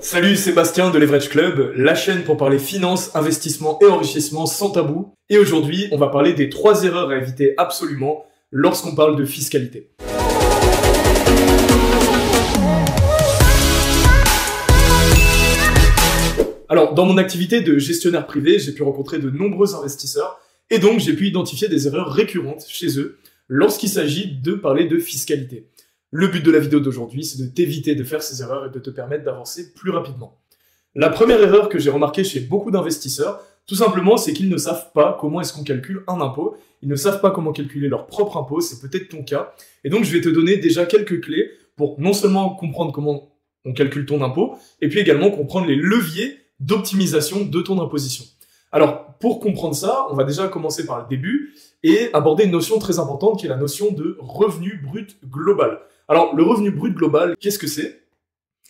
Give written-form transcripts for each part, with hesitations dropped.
Salut, Sébastien de Leverage Club, la chaîne pour parler finance, investissement et enrichissement sans tabou. Et aujourd'hui, on va parler des 3 erreurs à éviter absolument lorsqu'on parle de fiscalité. Alors, dans mon activité de gestionnaire privé, j'ai pu rencontrer de nombreux investisseurs et donc j'ai pu identifier des erreurs récurrentes chez eux lorsqu'il s'agit de parler de fiscalité. Le but de la vidéo d'aujourd'hui, c'est de t'éviter de faire ces erreurs et de te permettre d'avancer plus rapidement. La première erreur que j'ai remarquée chez beaucoup d'investisseurs, tout simplement, c'est qu'ils ne savent pas comment est-ce qu'on calcule un impôt. Ils ne savent pas comment calculer leur propre impôt, c'est peut-être ton cas. Et donc, je vais te donner déjà quelques clés pour non seulement comprendre comment on calcule ton impôt, et puis également comprendre les leviers d'optimisation de ton imposition. Alors, pour comprendre ça, on va déjà commencer par le début et aborder une notion très importante qui est la notion de revenu brut global. Alors, le revenu brut global, qu'est-ce que c'est?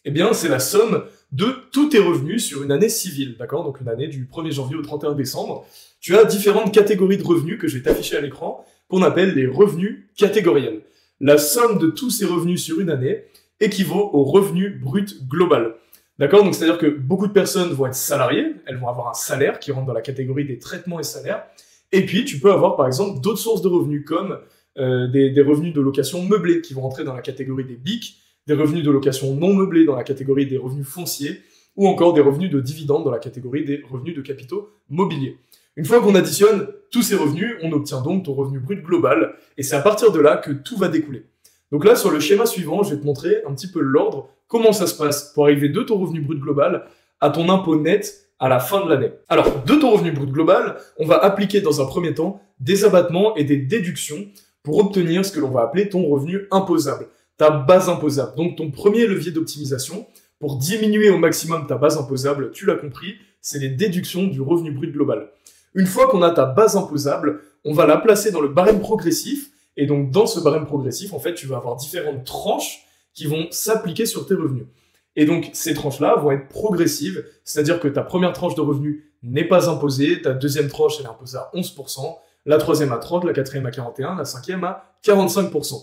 Eh bien, c'est la somme de tous tes revenus sur une année civile, d'accord? Donc une année du 1er janvier au 31 décembre. Tu as différentes catégories de revenus que je vais t'afficher à l'écran, qu'on appelle les revenus catégoriels. La somme de tous ces revenus sur une année équivaut au revenu brut global. D'accord? Donc c'est-à-dire que beaucoup de personnes vont être salariées, elles vont avoir un salaire qui rentre dans la catégorie des traitements et salaires. Et puis, tu peux avoir par exemple d'autres sources de revenus comme des revenus de location meublés qui vont rentrer dans la catégorie des BIC, des revenus de location non meublés dans la catégorie des revenus fonciers, ou encore des revenus de dividendes dans la catégorie des revenus de capitaux mobiliers. Une fois qu'on additionne tous ces revenus, on obtient donc ton revenu brut global, et c'est à partir de là que tout va découler. Donc là, sur le schéma suivant, je vais te montrer un petit peu l'ordre, comment ça se passe pour arriver de ton revenu brut global à ton impôt net à la fin de l'année. Alors, de ton revenu brut global, on va appliquer dans un premier temps des abattements et des déductions pour obtenir ce que l'on va appeler ton revenu imposable, ta base imposable. Donc ton premier levier d'optimisation pour diminuer au maximum ta base imposable, tu l'as compris, c'est les déductions du revenu brut global. Une fois qu'on a ta base imposable, on va la placer dans le barème progressif, et donc dans ce barème progressif, en fait, tu vas avoir différentes tranches qui vont s'appliquer sur tes revenus. Et donc ces tranches-là vont être progressives, c'est-à-dire que ta première tranche de revenus n'est pas imposée, ta deuxième tranche elle est imposée à 11%, la troisième à 30%, la quatrième à 41%, la cinquième à 45%.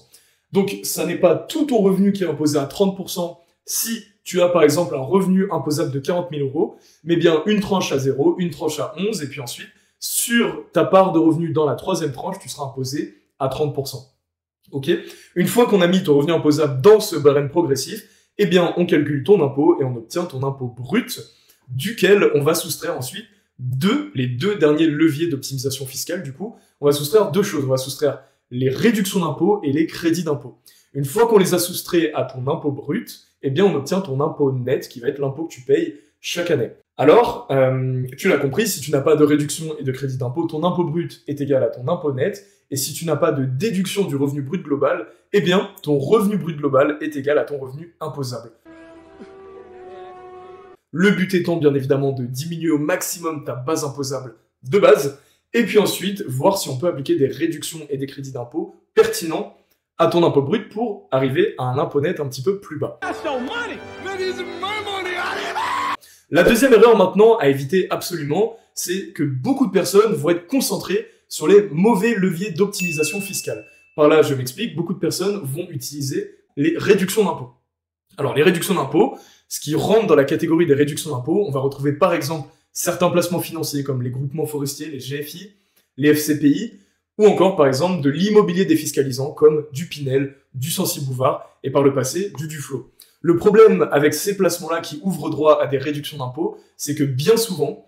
Donc, ça n'est pas tout ton revenu qui est imposé à 30% si tu as par exemple un revenu imposable de 40 000 €, mais bien une tranche à 0, une tranche à 11, et puis ensuite, sur ta part de revenu dans la troisième tranche, tu seras imposé à 30%. Ok? Une fois qu'on a mis ton revenu imposable dans ce barème progressif, eh bien, on calcule ton impôt et on obtient ton impôt brut, duquel on va soustraire ensuite les deux derniers leviers d'optimisation fiscale, du coup, on va soustraire deux choses. On va soustraire les réductions d'impôt et les crédits d'impôt. Une fois qu'on les a soustraits à ton impôt brut, eh bien, on obtient ton impôt net, qui va être l'impôt que tu payes chaque année. Alors, tu l'as compris, si tu n'as pas de réduction et de crédit d'impôt, ton impôt brut est égal à ton impôt net, et si tu n'as pas de déduction du revenu brut global, eh bien, ton revenu brut global est égal à ton revenu imposable. Le but étant bien évidemment de diminuer au maximum ta base imposable de base, et puis ensuite voir si on peut appliquer des réductions et des crédits d'impôt pertinents à ton impôt brut pour arriver à un impôt net un petit peu plus bas. La deuxième erreur maintenant à éviter absolument, c'est que beaucoup de personnes vont être concentrées sur les mauvais leviers d'optimisation fiscale. Par là, je m'explique, beaucoup de personnes vont utiliser les réductions d'impôt. Alors, les réductions d'impôt, ce qui rentre dans la catégorie des réductions d'impôt, on va retrouver par exemple certains placements financiers comme les groupements forestiers, les GFI, les FCPI, ou encore par exemple de l'immobilier défiscalisant comme du Pinel, du Censi-Bouvard et par le passé du Duflot. Le problème avec ces placements-là qui ouvrent droit à des réductions d'impôt, c'est que bien souvent,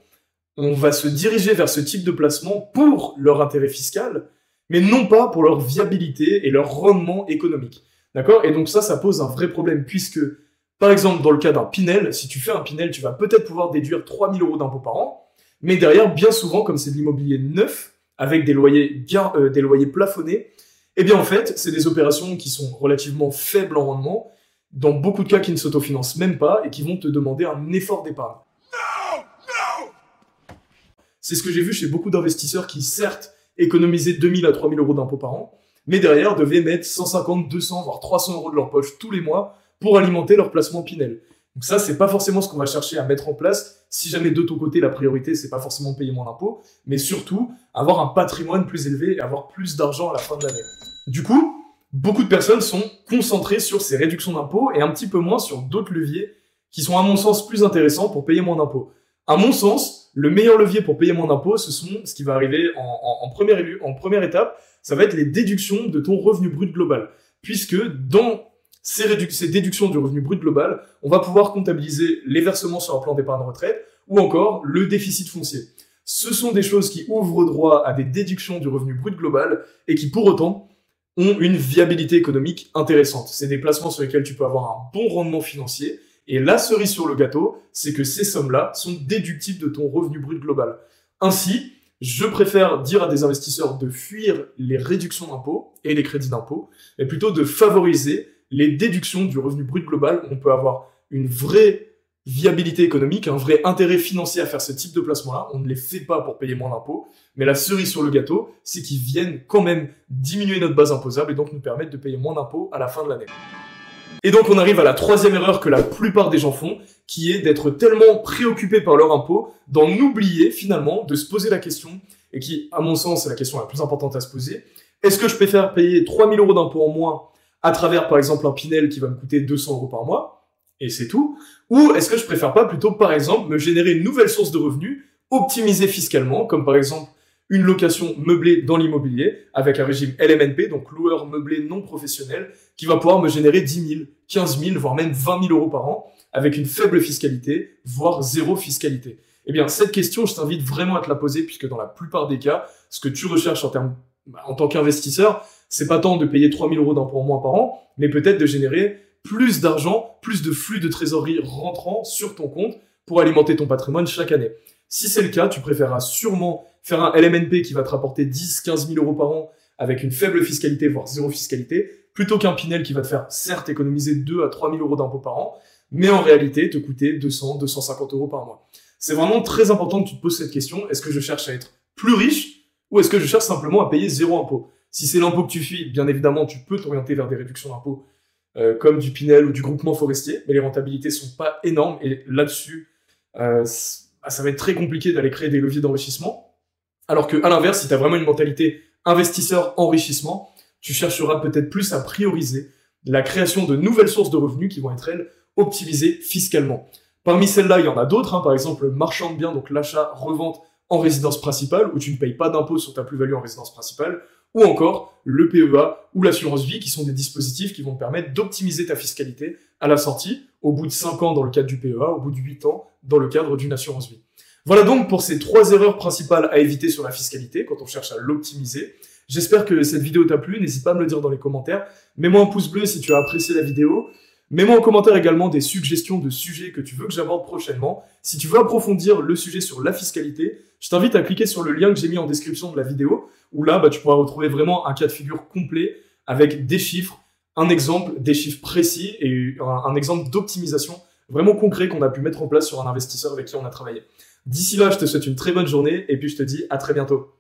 on va se diriger vers ce type de placement pour leur intérêt fiscal, mais non pas pour leur viabilité et leur rendement économique. D'accord? Et donc ça pose un vrai problème puisque par exemple, dans le cas d'un Pinel, si tu fais un Pinel, tu vas peut-être pouvoir déduire 3 000 € d'impôt par an, mais derrière, bien souvent, comme c'est de l'immobilier neuf, avec des loyers plafonnés, eh bien en fait, c'est des opérations qui sont relativement faibles en rendement, dans beaucoup de cas qui ne s'autofinancent même pas, et qui vont te demander un effort d'épargne. C'est ce que j'ai vu chez beaucoup d'investisseurs qui, certes, économisaient 2 000 à 3 000 € d'impôt par an, mais derrière devaient mettre 150, 200, voire 300 € de leur poche tous les mois pour alimenter leur placement Pinel. Donc ça, c'est pas forcément ce qu'on va chercher à mettre en place si jamais de ton côté, la priorité, c'est pas forcément de payer moins d'impôts, mais surtout avoir un patrimoine plus élevé et avoir plus d'argent à la fin de l'année. Du coup, beaucoup de personnes sont concentrées sur ces réductions d'impôts et un petit peu moins sur d'autres leviers qui sont à mon sens plus intéressants pour payer moins d'impôts. À mon sens, le meilleur levier pour payer moins d'impôts, ce qui va arriver en première étape, ça va être les déductions de ton revenu brut global. Puisque dans ces déductions du revenu brut global, on va pouvoir comptabiliser les versements sur un plan d'épargne retraite ou encore le déficit foncier. Ce sont des choses qui ouvrent droit à des déductions du revenu brut global et qui pour autant ont une viabilité économique intéressante. C'est des placements sur lesquels tu peux avoir un bon rendement financier. Et la cerise sur le gâteau, c'est que ces sommes-là sont déductibles de ton revenu brut global. Ainsi, je préfère dire à des investisseurs de fuir les réductions d'impôts et les crédits d'impôts, mais plutôt de favoriser les déductions du revenu brut global. On peut avoir une vraie viabilité économique, un vrai intérêt financier à faire ce type de placement-là. On ne les fait pas pour payer moins d'impôts, mais la cerise sur le gâteau, c'est qu'ils viennent quand même diminuer notre base imposable et donc nous permettre de payer moins d'impôts à la fin de l'année. Et donc on arrive à la troisième erreur que la plupart des gens font, qui est d'être tellement préoccupés par leur impôt, d'en oublier finalement de se poser la question, et qui, à mon sens, c'est la question la plus importante à se poser. Est-ce que je préfère payer 3 000 € d'impôts en moins à travers, par exemple, un Pinel qui va me coûter 200 € par mois, et c'est tout, ou est-ce que je préfère pas plutôt, par exemple, me générer une nouvelle source de revenus, optimisée fiscalement, comme par exemple une location meublée dans l'immobilier, avec un régime LMNP, donc loueur meublé non professionnel, qui va pouvoir me générer 10 000, 15 000, voire même 20 000 € par an, avec une faible fiscalité, voire zéro fiscalité. Eh bien, cette question, je t'invite vraiment à te la poser, puisque dans la plupart des cas, ce que tu recherches en tant qu'investisseur, c'est pas tant de payer 3 000 € d'impôts en moins par an, mais peut-être de générer plus d'argent, plus de flux de trésorerie rentrant sur ton compte pour alimenter ton patrimoine chaque année. Si c'est le cas, tu préféreras sûrement faire un LMNP qui va te rapporter 10 000, 15 000 € par an avec une faible fiscalité, voire zéro fiscalité, plutôt qu'un Pinel qui va te faire certes économiser 2 à 3 000 € d'impôts par an, mais en réalité te coûter 200, 250 € par mois. C'est vraiment très important que tu te poses cette question. Est-ce que je cherche à être plus riche ou est-ce que je cherche simplement à payer zéro impôt? Si c'est l'impôt que tu fuis, bien évidemment, tu peux t'orienter vers des réductions d'impôts comme du Pinel ou du groupement forestier, mais les rentabilités sont pas énormes et là-dessus, ça va être très compliqué d'aller créer des leviers d'enrichissement. Alors que, à l'inverse, si tu as vraiment une mentalité investisseur-enrichissement, tu chercheras peut-être plus à prioriser la création de nouvelles sources de revenus qui vont être, elles, optimisées fiscalement. Parmi celles-là, il y en a d'autres, par exemple le marchand de biens, donc l'achat-revente en résidence principale, où tu ne payes pas d'impôt sur ta plus-value en résidence principale, ou encore le PEA ou l'assurance vie, qui sont des dispositifs qui vont te permettre d'optimiser ta fiscalité à la sortie, au bout de 5 ans dans le cadre du PEA, au bout de 8 ans dans le cadre d'une assurance vie. Voilà donc pour ces 3 erreurs principales à éviter sur la fiscalité quand on cherche à l'optimiser. J'espère que cette vidéo t'a plu, n'hésite pas à me le dire dans les commentaires. Mets-moi un pouce bleu si tu as apprécié la vidéo. Mets-moi en commentaire également des suggestions de sujets que tu veux que j'aborde prochainement. Si tu veux approfondir le sujet sur la fiscalité, je t'invite à cliquer sur le lien que j'ai mis en description de la vidéo, où là, tu pourras retrouver vraiment un cas de figure complet avec des chiffres, un exemple, des chiffres précis et un exemple d'optimisation vraiment concret qu'on a pu mettre en place sur un investisseur avec qui on a travaillé. D'ici là, je te souhaite une très bonne journée et puis je te dis à très bientôt.